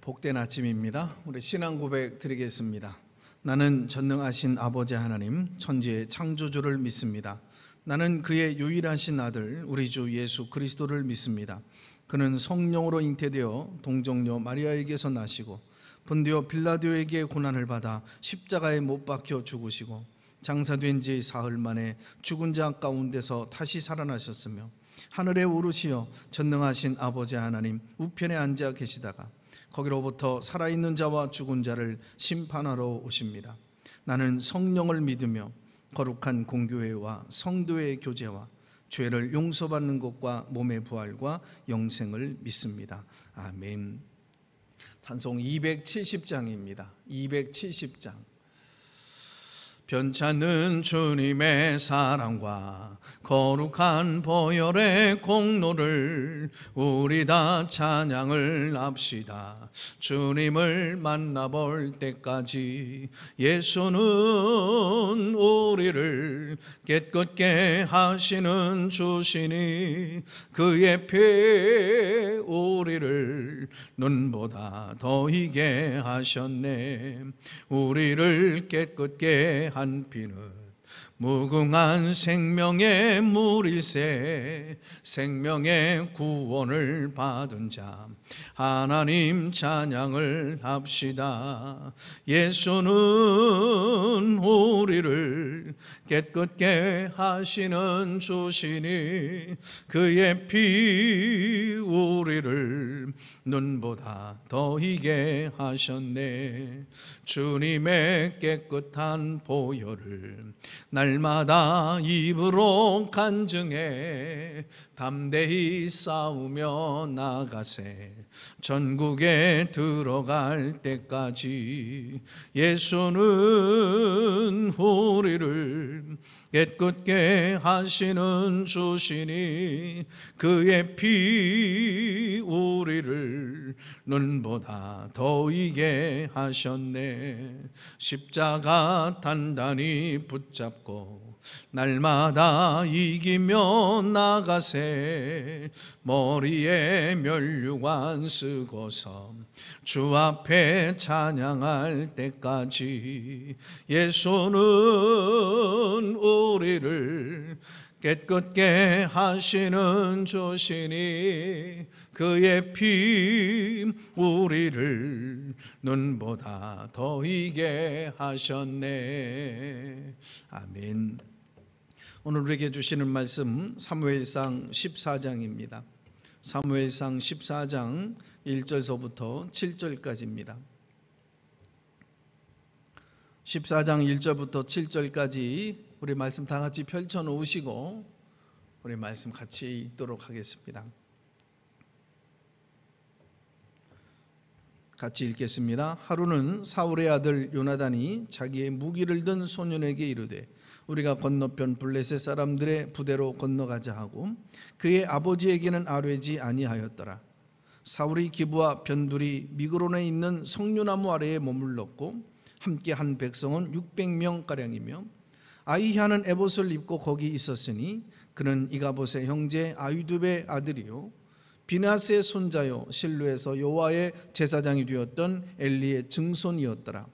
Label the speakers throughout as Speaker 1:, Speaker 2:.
Speaker 1: 복된 아침입니다. 우리 신앙 고백 드리겠습니다. 나는 전능하신 아버지 하나님, 천지의 창조주를 믿습니다. 나는 그의 유일하신 아들 우리 주 예수 그리스도를 믿습니다. 그는 성령으로 잉태되어 동정녀 마리아에게서 나시고 본디오 빌라도에게 고난을 받아 십자가에 못 박혀 죽으시고 장사된 지 사흘 만에 죽은 자 가운데서 다시 살아나셨으며 하늘에 오르시어 전능하신 아버지 하나님 우편에 앉아 계시다가 거기로부터 살아있는 자와 죽은 자를 심판하러 오십니다. 나는 성령을 믿으며 거룩한 공교회와 성도의 교제와 죄를 용서받는 것과 몸의 부활과 영생을 믿습니다. 아멘. 찬송 270장입니다. 270장. 변찮는 주님의 사랑과 거룩한 보혈의 공로를 우리 다 찬양을 합시다. 주님을 만나볼 때까지 예수는 우리를 깨끗게 하시는 주시니 그의 피 우리를 눈보다 더 희게 하셨네. 우리를 깨끗게 한 피는 무궁한 생명의 물일세. 생명의 구원을 받은 자 하나님 찬양을 합시다. 예수는 우리를 깨끗게 하시는 주시니 그의 피 우리를 눈보다 더 희게 하셨네. 주님의 깨끗한 보혈을 날마다 입으로 간증해 담대히 싸우며 나가세. 전국에 들어갈 때까지 예수는 우리를 깨끗게 하시는 주시니 그의 피 우리를 눈보다 더 희게 하셨네. 십자가 단단히 붙잡고 날마다 이기며 나가세. 머리에 면류관 쓰고서 주 앞에 찬양할 때까지 예수는 우리를 깨끗게 하시는 주시니 그의 피 우리를 눈보다 더 이게 하셨네. 아멘. 오늘 우리에게 주시는 말씀 사무엘상 14장입니다. 사무엘상 14장 1절서부터 7절까지입니다. 14장 1절부터 7절까지 우리 말씀 다 같이 펼쳐 놓으시고 우리 말씀 같이 읽도록 하겠습니다. 같이 읽겠습니다. 하루는 사울의 아들 요나단이 자기의 무기를 든 소년에게 이르되 우리가 건너편 블레셋 사람들의 부대로 건너가자 하고 그의 아버지에게는 아뢰지 아니하였더라. 사울이 기브와 변두리 미그론에 있는 석류나무 아래에 머물렀고 함께 한 백성은 600명가량이며 아히야는 에봇을 입고 거기 있었으니 그는 이가봇의 형제 아히두베의 아들이요 비나스의 손자요 실로에서 여호와의 제사장이 되었던 엘리의 증손이었더라.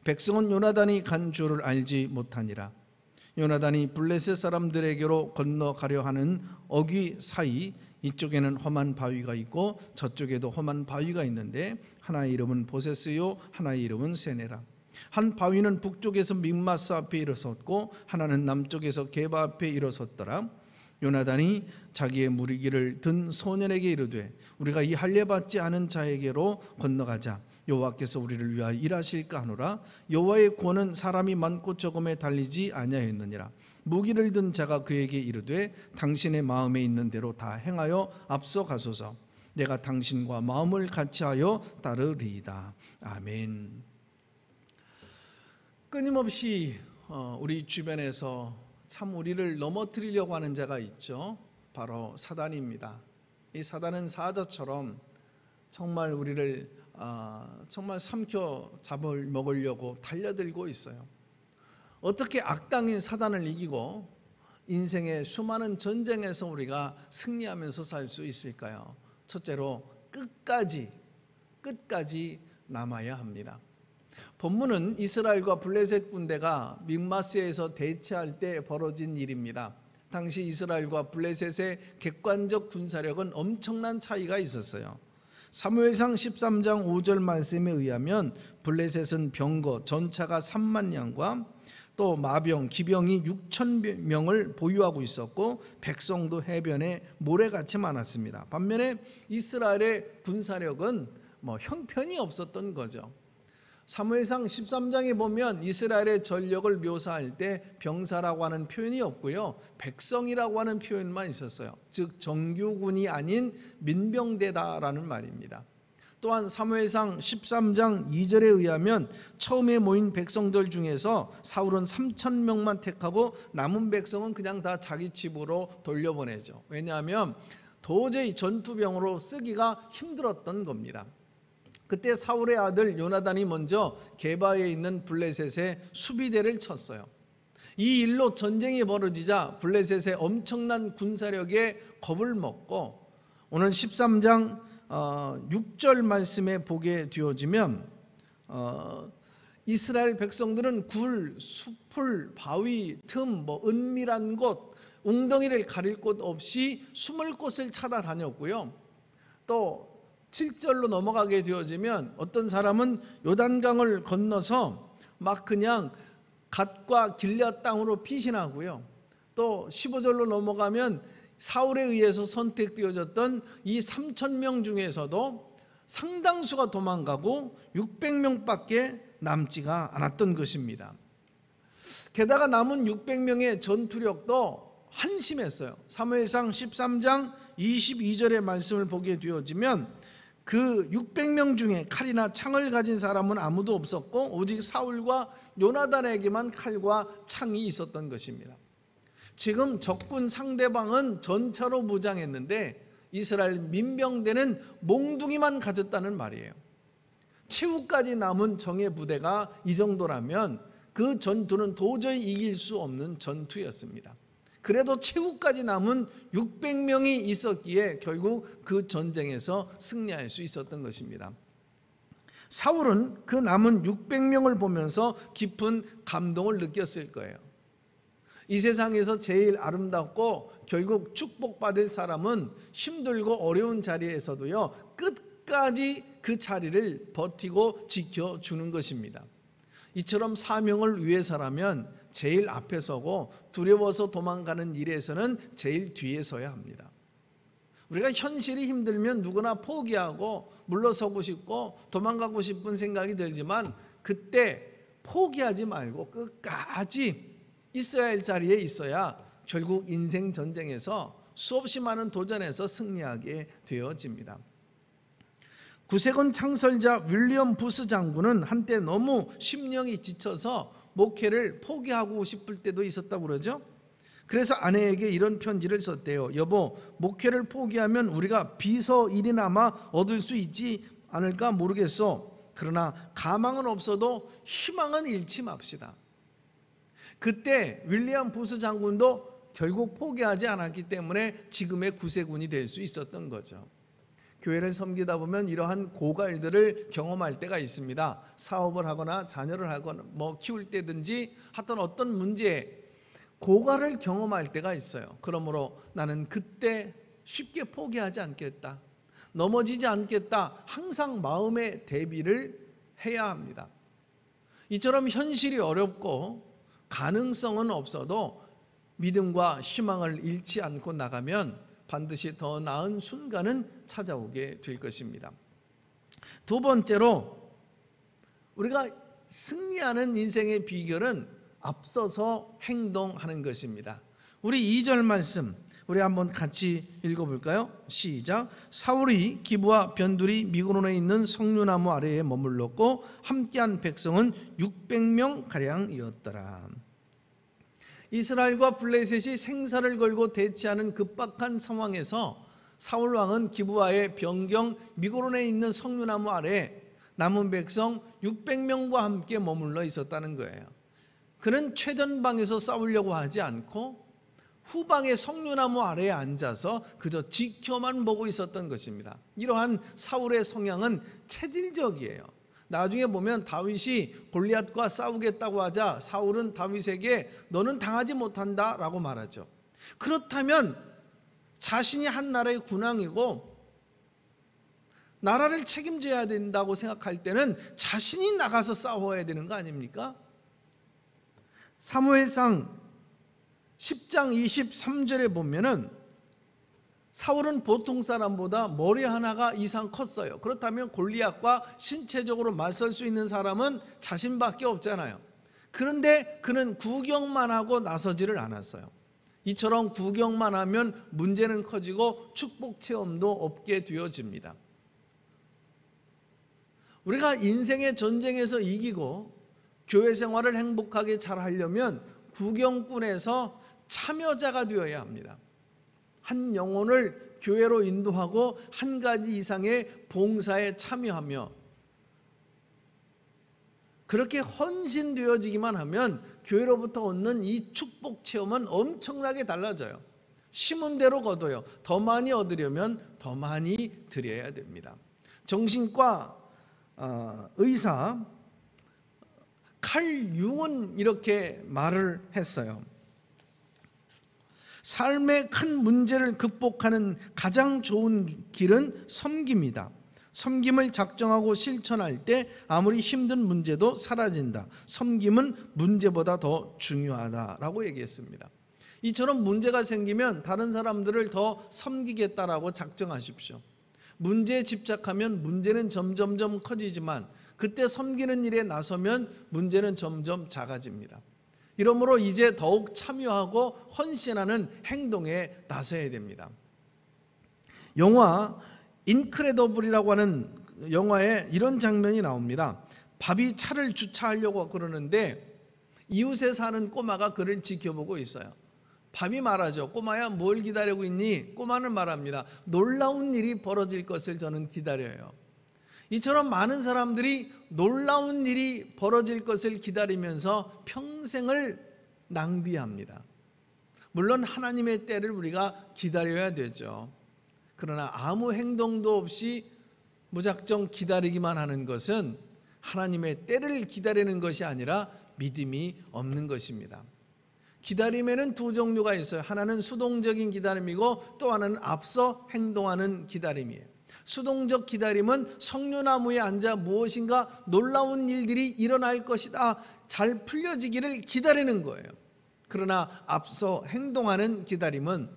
Speaker 1: 백성은 요나단이 간 줄을 알지 못하니라. 요나단이 블레셋 사람들에게로 건너가려 하는 어귀 사이 이쪽에는 험한 바위가 있고 저쪽에도 험한 바위가 있는데 하나의 이름은 보세스요 하나의 이름은 세네라. 한 바위는 북쪽에서 믹마스 앞에 일어섰고 하나는 남쪽에서 게바 앞에 일어섰더라. 요나단이 자기의 무리기를 든 소년에게 이르되 우리가 이 할례받지 않은 자에게로 건너가자. 여호와께서 우리를 위하여 일하실까 하노라. 여호와의 구원은 사람이 많고 적음에 달리지 아니하였느니라. 무기를 든 자가 그에게 이르되 당신의 마음에 있는 대로 다 행하여 앞서가소서. 내가 당신과 마음을 같이하여 따르리이다. 아멘. 끊임없이 우리 주변에서 참 우리를 넘어뜨리려고 하는 자가 있죠. 바로 사단입니다. 이 사단은 사자처럼 정말 우리를 정말 삼켜 잡아먹으려고 달려들고 있어요. 어떻게 악당인 사단을 이기고 인생의 수많은 전쟁에서 우리가 승리하면서 살 수 있을까요? 첫째로 끝까지 남아야 합니다. 본문은 이스라엘과 블레셋 군대가 믹마스에서 대치할 때 벌어진 일입니다. 당시 이스라엘과 블레셋의 객관적 군사력은 엄청난 차이가 있었어요. 사무엘상 13장 5절 말씀에 의하면 블레셋은 병거 전차가 3만 량과 또 마병, 기병이 6천 명을 보유하고 있었고 백성도 해변에 모래같이 많았습니다. 반면에 이스라엘의 군사력은 형편이 없었던 거죠. 사무엘상 13장에 보면 이스라엘의 전력을 묘사할 때 병사라고 하는 표현이 없고요, 백성이라고 하는 표현만 있었어요. 즉 정규군이 아닌 민병대다라는 말입니다. 또한 사무엘상 13장 2절에 의하면 처음에 모인 백성들 중에서 사울은 3,000명만 택하고 남은 백성은 그냥 다 자기 집으로 돌려보내죠. 왜냐하면 도저히 전투병으로 쓰기가 힘들었던 겁니다. 그때 사울의 아들 요나단이 먼저 게바에 있는 블레셋의 수비대를 쳤어요. 이 일로 전쟁이 벌어지자 블레셋의 엄청난 군사력에 겁을 먹고 오늘 13장 6절 말씀에 보게 되어지면 이스라엘 백성들은 굴, 숲을, 바위, 틈, 은밀한 곳, 웅덩이를 가릴 곳 없이 숨을 곳을 찾아다녔고요. 또 7절로 넘어가게 되어지면 어떤 사람은 요단강을 건너서 막 그냥 갓과 길앗 땅으로 피신하고요. 또 15절로 넘어가면 사울에 의해서 선택되어졌던 이 3,000명 중에서도 상당수가 도망가고 600명밖에 남지가 않았던 것입니다. 게다가 남은 600명의 전투력도 한심했어요. 사무엘상 13장 22절의 말씀을 보게 되어지면 그 600명 중에 칼이나 창을 가진 사람은 아무도 없었고 오직 사울과 요나단에게만 칼과 창이 있었던 것입니다. 지금 적군 상대방은 전차로 무장했는데 이스라엘 민병대는 몽둥이만 가졌다는 말이에요. 최후까지 남은 정예 부대가 이 정도라면 그 전투는 도저히 이길 수 없는 전투였습니다. 그래도 최후까지 남은 600명이 있었기에 결국 그 전쟁에서 승리할 수 있었던 것입니다. 사울은 그 남은 600명을 보면서 깊은 감동을 느꼈을 거예요. 이 세상에서 제일 아름답고 결국 축복받을 사람은 힘들고 어려운 자리에서도요, 끝까지 그 자리를 버티고 지켜주는 것입니다. 이처럼 사명을 위해서라면 제일 앞에 서고 두려워서 도망가는 일에서는 제일 뒤에 서야 합니다. 우리가 현실이 힘들면 누구나 포기하고 물러서고 싶고 도망가고 싶은 생각이 들지만, 그때 포기하지 말고 끝까지 있어야 할 자리에 있어야 결국 인생 전쟁에서 수없이 많은 도전에서 승리하게 되어집니다. 구세군 창설자 윌리엄 부스 장군은 한때 너무 심령이 지쳐서 목회를 포기하고 싶을 때도 있었다고 그러죠. 그래서 아내에게 이런 편지를 썼대요. 여보, 목회를 포기하면 우리가 비서 일이나마 얻을 수 있지 않을까 모르겠어. 그러나 가망은 없어도 희망은 잃지 맙시다. 그때 윌리엄 부스 장군도 결국 포기하지 않았기 때문에 지금의 구세군이 될 수 있었던 거죠. 교회를 섬기다 보면 이러한 고갈들을 경험할 때가 있습니다. 사업을 하거나 자녀를 하거나 키울 때든지 하여튼 어떤 문제에 고갈을 경험할 때가 있어요. 그러므로 나는 그때 쉽게 포기하지 않겠다, 넘어지지 않겠다, 항상 마음의 대비를 해야 합니다. 이처럼 현실이 어렵고 가능성은 없어도 믿음과 희망을 잃지 않고 나가면 반드시 더 나은 순간은 찾아오게 될 것입니다. 두 번째로, 우리가 승리하는 인생의 비결은 앞서서 행동하는 것입니다. 우리 2절 말씀 우리 한번 같이 읽어볼까요? 시작. 사울이 기브와 변두리 미그론에 있는 석류나무 아래에 머물렀고 함께한 백성은 600명 가량이었더라. 이스라엘과 블레셋이 생사를 걸고 대치하는 급박한 상황에서 사울 왕은 기브와의 변경 미그론에 있는 석류나무 아래 남은 백성 600명과 함께 머물러 있었다는 거예요. 그는 최전방에서 싸우려고 하지 않고 후방의 석류나무 아래에 앉아서 그저 지켜만 보고 있었던 것입니다. 이러한 사울의 성향은 체질적이에요. 나중에 보면 다윗이 골리앗과 싸우겠다고 하자 사울은 다윗에게 너는 당하지 못한다 라고 말하죠. 그렇다면 자신이 한 나라의 군왕이고 나라를 책임져야 된다고 생각할 때는 자신이 나가서 싸워야 되는 거 아닙니까? 사무엘상 10장 23절에 보면은 사울은 보통 사람보다 머리 하나가 이상 컸어요. 그렇다면 골리앗과 신체적으로 맞설 수 있는 사람은 자신밖에 없잖아요. 그런데 그는 구경만 하고 나서지를 않았어요. 이처럼 구경만 하면 문제는 커지고 축복 체험도 없게 되어집니다. 우리가 인생의 전쟁에서 이기고 교회 생활을 행복하게 잘 하려면 구경꾼에서 참여자가 되어야 합니다. 한 영혼을 교회로 인도하고 한 가지 이상의 봉사에 참여하며 그렇게 헌신되어지기만 하면 교회로부터 얻는 이 축복 체험은 엄청나게 달라져요. 심은 대로 거둬요. 더 많이 얻으려면 더 많이 드려야 됩니다. 정신과 의사 칼 융은 이렇게 말을 했어요. 삶의 큰 문제를 극복하는 가장 좋은 길은 섬김이다. 섬김을 작정하고 실천할 때 아무리 힘든 문제도 사라진다. 섬김은 문제보다 더 중요하다라고 얘기했습니다. 이처럼 문제가 생기면 다른 사람들을 더 섬기겠다라고 작정하십시오. 문제에 집착하면 문제는 점점점 커지지만 그때 섬기는 일에 나서면 문제는 점점 작아집니다. 이러므로 이제 더욱 참여하고 헌신하는 행동에 나서야 됩니다. 영화 인크레더블이라고 하는 영화에 이런 장면이 나옵니다. 밥이 차를 주차하려고 그러는데 이웃에 사는 꼬마가 그를 지켜보고 있어요. 밥이 말하죠. 꼬마야, 뭘 기다리고 있니? 꼬마는 말합니다. 놀라운 일이 벌어질 것을 저는 기다려요. 이처럼 많은 사람들이 놀라운 일이 벌어질 것을 기다리면서 평생을 낭비합니다. 물론 하나님의 때를 우리가 기다려야 되죠. 그러나 아무 행동도 없이 무작정 기다리기만 하는 것은 하나님의 때를 기다리는 것이 아니라 믿음이 없는 것입니다. 기다림에는 두 종류가 있어요. 하나는 수동적인 기다림이고 또 하나는 앞서 행동하는 기다림이에요. 수동적 기다림은 석류나무에 앉아 무엇인가 놀라운 일들이 일어날 것이다, 잘 풀려지기를 기다리는 거예요. 그러나 앞서 행동하는 기다림은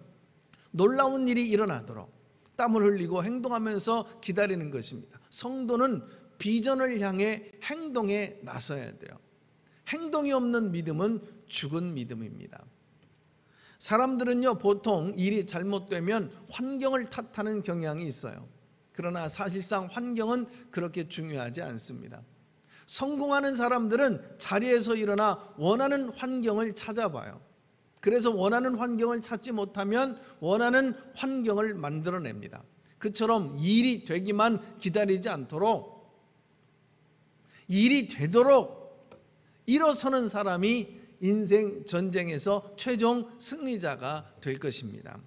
Speaker 1: 놀라운 일이 일어나도록 땀을 흘리고 행동하면서 기다리는 것입니다. 성도는 비전을 향해 행동에 나서야 돼요. 행동이 없는 믿음은 죽은 믿음입니다. 사람들은요, 보통 일이 잘못되면 환경을 탓하는 경향이 있어요. 그러나 사실상 환경은 그렇게 중요하지 않습니다. 성공하는 사람들은 자리에서 일어나 원하는 환경을 찾아봐요. 그래서 원하는 환경을 찾지 못하면 원하는 환경을 만들어냅니다. 그처럼 일이 되기만 기다리지 않도록 일이 되도록 일어서는 사람이 인생 전쟁에서 최종 승리자가 될 것입니다.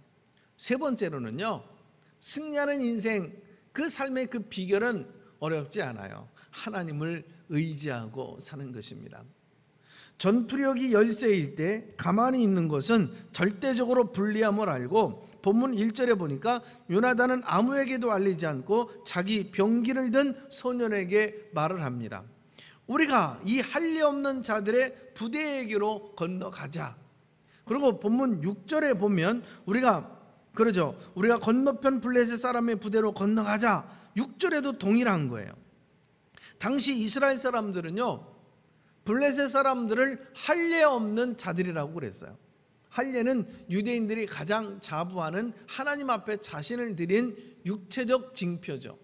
Speaker 1: 세 번째로는요, 승리하는 인생, 그 삶의 그 비결은 어렵지 않아요. 하나님을 의지하고 사는 것입니다. 전투력이 열세일 때 가만히 있는 것은 절대적으로 불리함을 알고, 본문 1절에 보니까 요나단은 아무에게도 알리지 않고 자기 병기를 든 소년에게 말을 합니다. 우리가 이 할례 없는 자들의 부대에게로 건너가자. 그리고 본문 6절에 보면 우리가 건너편 블레셋 사람의 부대로 건너가자. 6절에도 동일한 거예요. 당시 이스라엘 사람들은요, 블레셋 사람들을 할례 없는 자들이라고 그랬어요. 할례는 유대인들이 가장 자부하는 하나님 앞에 자신을 드린 육체적 징표죠.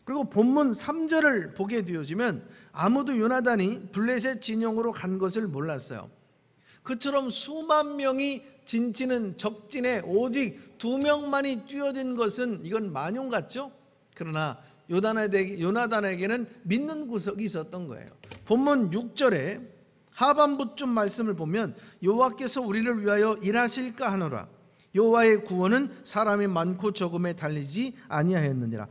Speaker 1: 그리고 본문 3절을 보게 되어지면 아무도 요나단이 블레셋 진영으로 간 것을 몰랐어요. 그처럼 수만 명이 진치는 적진에 오직 2명만이 뛰어든 것은 이건 만용 같죠? 그러나 요나단에게는 믿는 구석이 있었던 거예요. 본문 6절에 하반부쯤 말씀을 보면 여호와께서 우리를 위하여 일하실까 하노라. 여호와의 구원은 사람의 많고 적음에 달리지 아니하였느니라.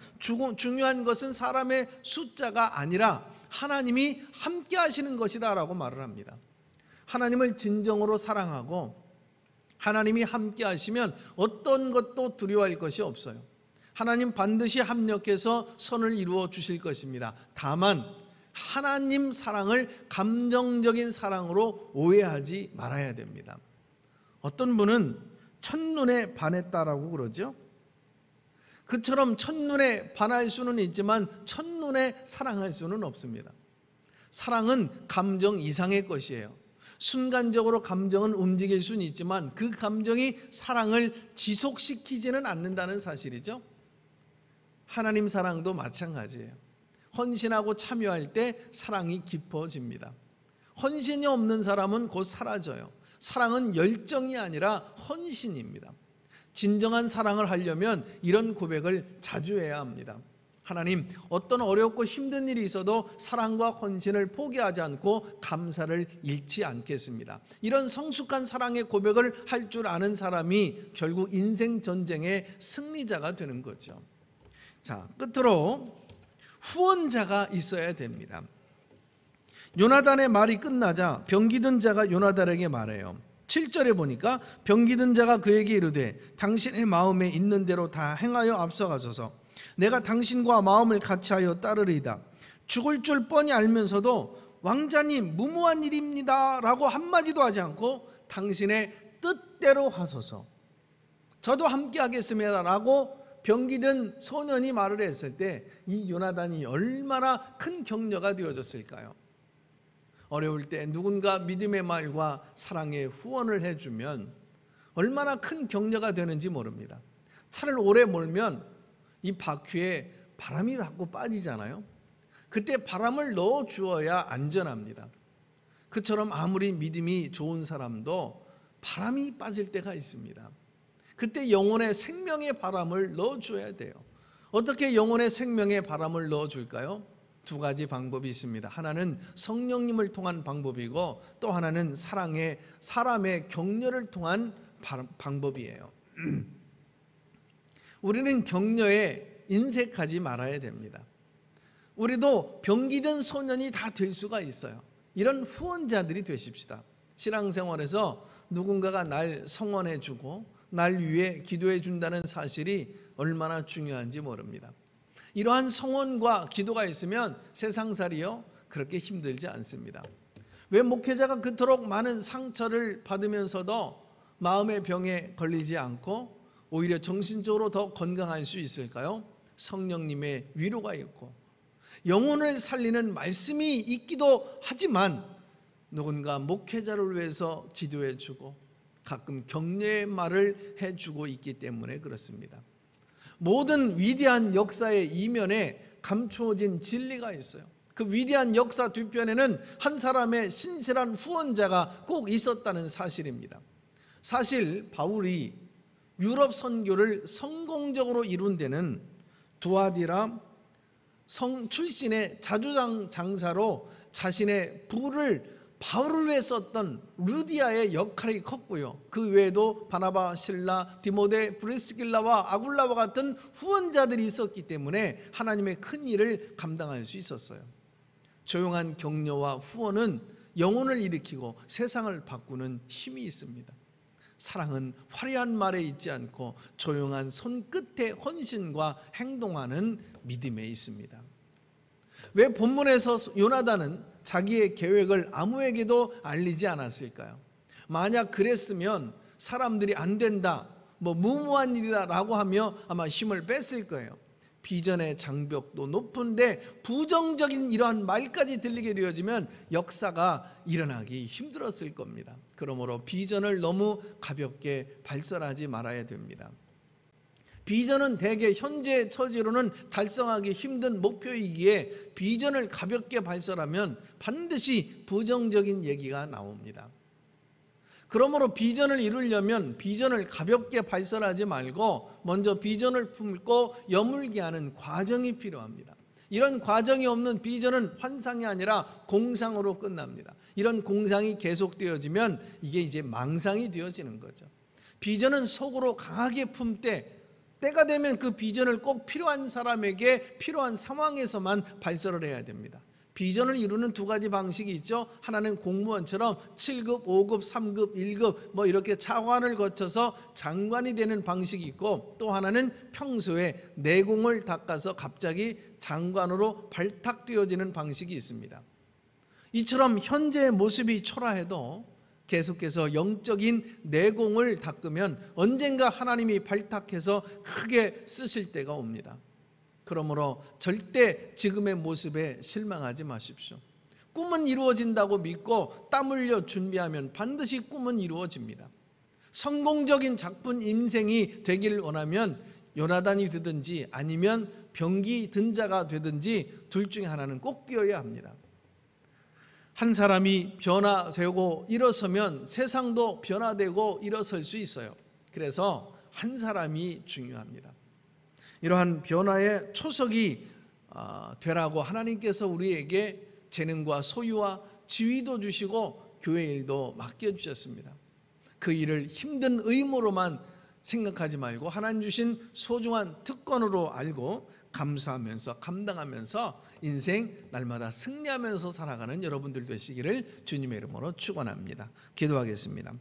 Speaker 1: 중요한 것은 사람의 숫자가 아니라 하나님이 함께 하시는 것이다 라고 말을 합니다. 하나님을 진정으로 사랑하고 하나님이 함께 하시면 어떤 것도 두려워할 것이 없어요. 하나님 반드시 합력해서 선을 이루어 주실 것입니다. 다만 하나님 사랑을 감정적인 사랑으로 오해하지 말아야 됩니다. 어떤 분은 첫눈에 반했다라고 그러죠. 그처럼 첫눈에 반할 수는 있지만 첫눈에 사랑할 수는 없습니다. 사랑은 감정 이상의 것이에요. 순간적으로 감정은 움직일 수는 있지만 그 감정이 사랑을 지속시키지는 않는다는 사실이죠. 하나님 사랑도 마찬가지예요. 헌신하고 참여할 때 사랑이 깊어집니다. 헌신이 없는 사람은 곧 사라져요. 사랑은 열정이 아니라 헌신입니다. 진정한 사랑을 하려면 이런 고백을 자주 해야 합니다. 하나님, 어떤 어렵고 힘든 일이 있어도 사랑과 헌신을 포기하지 않고 감사를 잃지 않겠습니다. 이런 성숙한 사랑의 고백을 할 줄 아는 사람이 결국 인생 전쟁의 승리자가 되는 거죠. 자, 끝으로 후원자가 있어야 됩니다. 요나단의 말이 끝나자 병기든 자가 요나단에게 말해요. 7절에 보니까 병기든 자가 그에게 이르되 당신의 마음에 있는 대로 다 행하여 앞서가소서. 내가 당신과 마음을 같이하여 따르리이다. 죽을 줄 뻔히 알면서도 왕자님 무모한 일입니다 라고 한마디도 하지 않고 당신의 뜻대로 하소서, 저도 함께 하겠습니다 라고 병기든 소년이 말을 했을 때 이 요나단이 얼마나 큰 격려가 되어졌을까요? 어려울 때 누군가 믿음의 말과 사랑의 후원을 해주면 얼마나 큰 격려가 되는지 모릅니다. 차를 오래 몰면 이 바퀴에 바람이 자꾸 빠지잖아요. 그때 바람을 넣어 주어야 안전합니다. 그처럼 아무리 믿음이 좋은 사람도 바람이 빠질 때가 있습니다. 그때 영혼의 생명의 바람을 넣어 줘야 돼요. 어떻게 영혼의 생명의 바람을 넣어 줄까요? 두 가지 방법이 있습니다. 하나는 성령님을 통한 방법이고 또 하나는 사람의 격려를 통한 방법이에요. 우리는 격려에 인색하지 말아야 됩니다. 우리도 병기든 소년이 다 될 수가 있어요. 이런 후원자들이 되십시다. 신앙생활에서 누군가가 날 성원해 주고 날 위해 기도해 준다는 사실이 얼마나 중요한지 모릅니다. 이러한 성원과 기도가 있으면 세상살이요 그렇게 힘들지 않습니다. 왜 목회자가 그토록 많은 상처를 받으면서도 마음의 병에 걸리지 않고 오히려 정신적으로 더 건강할 수 있을까요? 성령님의 위로가 있고 영혼을 살리는 말씀이 있기도 하지만 누군가 목회자를 위해서 기도해 주고 가끔 격려의 말을 해주고 있기 때문에 그렇습니다. 모든 위대한 역사의 이면에 감추어진 진리가 있어요. 그 위대한 역사 뒤편에는 한 사람의 신실한 후원자가 꼭 있었다는 사실입니다. 사실 바울이 유럽 선교를 성공적으로 이룬 데는 두아디라 성 출신의 자주장 장사로 자신의 부를 바울을 위해 썼던 루디아의 역할이 컸고요. 그 외에도 바나바, 실라, 디모데, 브리스길라와 아굴라와 같은 후원자들이 있었기 때문에 하나님의 큰 일을 감당할 수 있었어요. 조용한 격려와 후원은 영혼을 일으키고 세상을 바꾸는 힘이 있습니다. 사랑은 화려한 말에 있지 않고 조용한 손끝의 헌신과 행동하는 믿음에 있습니다. 왜 본문에서 요나단은 자기의 계획을 아무에게도 알리지 않았을까요? 만약 그랬으면 사람들이 안 된다, 무모한 일이다 라고 하며 아마 힘을 뺐을 거예요. 비전의 장벽도 높은데 부정적인 이러한 말까지 들리게 되어지면 역사가 일어나기 힘들었을 겁니다. 그러므로 비전을 너무 가볍게 발설하지 말아야 됩니다. 비전은 대개 현재 처지로는 달성하기 힘든 목표이기에 비전을 가볍게 발설하면 반드시 부정적인 얘기가 나옵니다. 그러므로 비전을 이루려면 비전을 가볍게 발설하지 말고 먼저 비전을 품고 여물게 하는 과정이 필요합니다. 이런 과정이 없는 비전은 환상이 아니라 공상으로 끝납니다. 이런 공상이 계속되어지면 이게 이제 망상이 되어지는 거죠. 비전은 속으로 강하게 품되 때가 되면 그 비전을 꼭 필요한 사람에게 필요한 상황에서만 발설을 해야 됩니다. 비전을 이루는 두 가지 방식이 있죠. 하나는 공무원처럼 7급, 5급, 3급, 1급 이렇게 차관을 거쳐서 장관이 되는 방식이 있고, 또 하나는 평소에 내공을 닦아서 갑자기 장관으로 발탁되어지는 방식이 있습니다. 이처럼 현재의 모습이 초라해도 계속해서 영적인 내공을 닦으면 언젠가 하나님이 발탁해서 크게 쓰실 때가 옵니다. 그러므로 절대 지금의 모습에 실망하지 마십시오. 꿈은 이루어진다고 믿고 땀 흘려 준비하면 반드시 꿈은 이루어집니다. 성공적인 작품 인생이 되기를 원하면 요나단이 되든지 아니면 병기 든 자가 되든지 둘 중에 하나는 꼭 뛰어야 합니다. 한 사람이 변화되고 일어서면 세상도 변화되고 일어설 수 있어요. 그래서 한 사람이 중요합니다. 이러한 변화의 초석이 되라고 하나님께서 우리에게 재능과 소유와 지위도 주시고 교회 일도 맡겨주셨습니다. 그 일을 힘든 의무로만 생각하지 말고 하나님 주신 소중한 특권으로 알고 감사하면서 감당하면서 인생 날마다 승리하면서 살아가는 여러분들 되시기를 주님의 이름으로 축원합니다. 기도하겠습니다.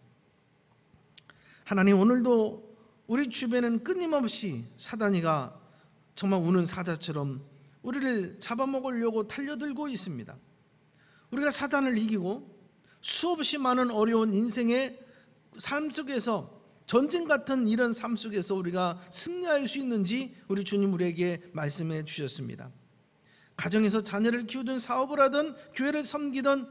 Speaker 1: 하나님, 오늘도 우리 주변에는 끊임없이 사단이가 정말 우는 사자처럼 우리를 잡아먹으려고 달려들고 있습니다. 우리가 사단을 이기고 수없이 많은 어려운 인생의 삶 속에서, 전쟁 같은 이런 삶 속에서 우리가 승리할 수 있는지 우리 주님 우리에게 말씀해 주셨습니다. 가정에서 자녀를 키우든 사업을 하든 교회를 섬기든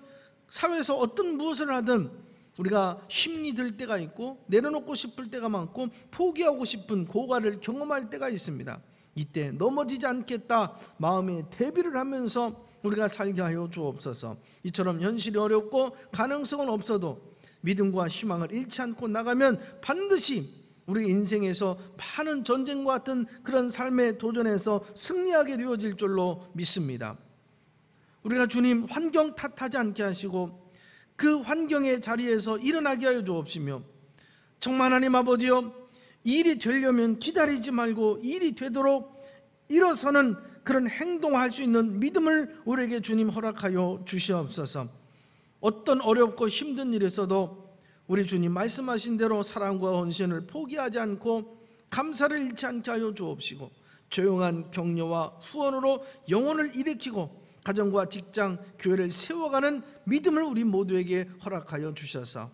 Speaker 1: 사회에서 어떤 무엇을 하든 우리가 힘이 들 때가 있고 내려놓고 싶을 때가 많고 포기하고 싶은 고갈을 경험할 때가 있습니다. 이때 넘어지지 않겠다 마음의 대비를 하면서 우리가 살게 하여 주옵소서. 이처럼 현실이 어렵고 가능성은 없어도 믿음과 희망을 잃지 않고 나가면 반드시 우리 인생에서 많은 전쟁과 같은 그런 삶의 도전에서 승리하게 되어질 줄로 믿습니다. 우리가 주님 환경 탓하지 않게 하시고 그 환경의 자리에서 일어나게 하여 주옵시며, 정말 하나님 아버지여, 일이 되려면 기다리지 말고 일이 되도록 일어서는 그런 행동할 수 있는 믿음을 우리에게 주님 허락하여 주시옵소서. 어떤 어렵고 힘든 일에서도 우리 주님 말씀하신 대로 사랑과 헌신을 포기하지 않고 감사를 잃지 않게 하여 주옵시고, 조용한 격려와 후원으로 영혼을 일으키고 가정과 직장, 교회를 세워가는 믿음을 우리 모두에게 허락하여 주셔서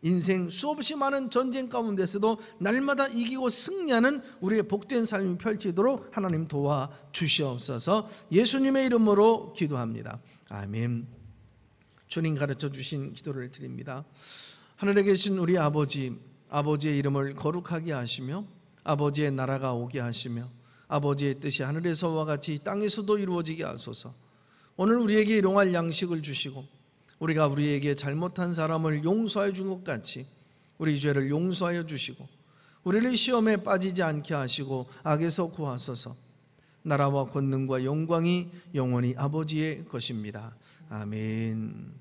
Speaker 1: 인생 수없이 많은 전쟁 가운데서도 날마다 이기고 승리하는 우리의 복된 삶이 펼치도록 하나님 도와 주시옵소서. 예수님의 이름으로 기도합니다. 아멘. 주님 가르쳐 주신 기도를 드립니다. 하늘에 계신 우리 아버지, 아버지의 이름을 거룩하게 하시며 아버지의 나라가 오게 하시며 아버지의 뜻이 하늘에서와 같이 땅에서도 이루어지게 하소서. 오늘 우리에게 일용할 양식을 주시고 우리가 우리에게 잘못한 사람을 용서해 준 것 같이 우리 죄를 용서하여 주시고 우리를 시험에 빠지지 않게 하시고 악에서 구하소서. 나라와 권능과 영광이 영원히 아버지의 것입니다. 아멘.